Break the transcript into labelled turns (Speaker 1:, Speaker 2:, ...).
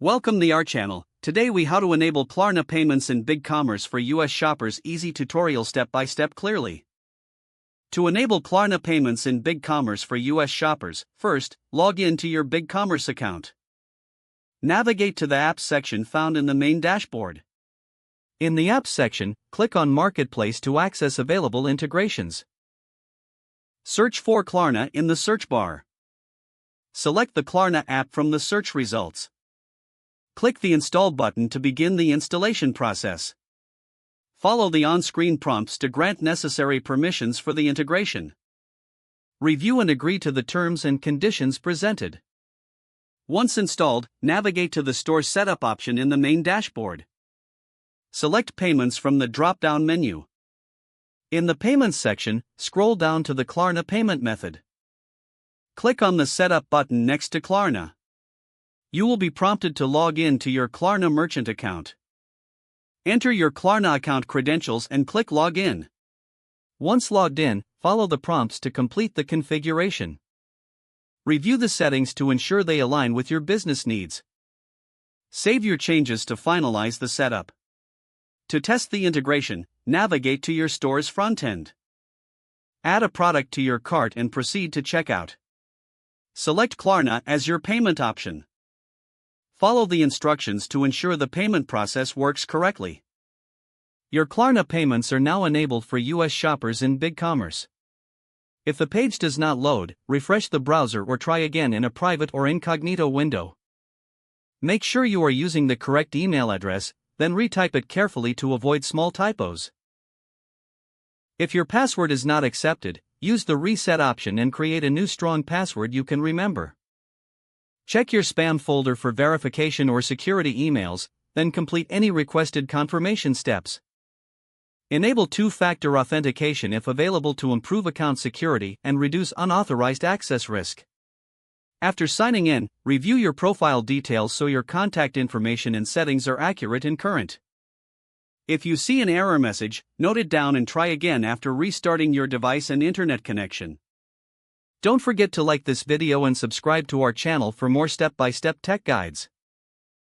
Speaker 1: Welcome to our channel. Today we how to enable Klarna payments in BigCommerce for US shoppers. Easy tutorial step by step clearly. To enable Klarna payments in BigCommerce for US shoppers, first, log in to your BigCommerce account. Navigate to the Apps section found in the main dashboard. In the Apps section, click on Marketplace to access available integrations. Search for Klarna in the search bar. Select the Klarna app from the search results. Click the Install button to begin the installation process. Follow the on-screen prompts to grant necessary permissions for the integration. Review and agree to the terms and conditions presented. Once installed, navigate to the Store Setup option in the main dashboard. Select Payments from the drop-down menu. In the Payments section, scroll down to the Klarna payment method. Click on the Setup button next to Klarna. You will be prompted to log in to your Klarna merchant account. Enter your Klarna account credentials and click Login. Once logged in, follow the prompts to complete the configuration. Review the settings to ensure they align with your business needs. Save your changes to finalize the setup. To test the integration, navigate to your store's front end. Add a product to your cart and proceed to checkout. Select Klarna as your payment option. Follow the instructions to ensure the payment process works correctly. Your Klarna payments are now enabled for US shoppers in BigCommerce. If the page does not load, refresh the browser or try again in a private or incognito window. Make sure you are using the correct email address, then retype it carefully to avoid small typos. If your password is not accepted, use the reset option and create a new strong password you can remember. Check your spam folder for verification or security emails, then complete any requested confirmation steps. Enable two-factor authentication if available to improve account security and reduce unauthorized access risk. After signing in, review your profile details so your contact information and settings are accurate and current. If you see an error message, note it down and try again after restarting your device and internet connection. Don't forget to like this video and subscribe to our channel for more step-by-step tech guides.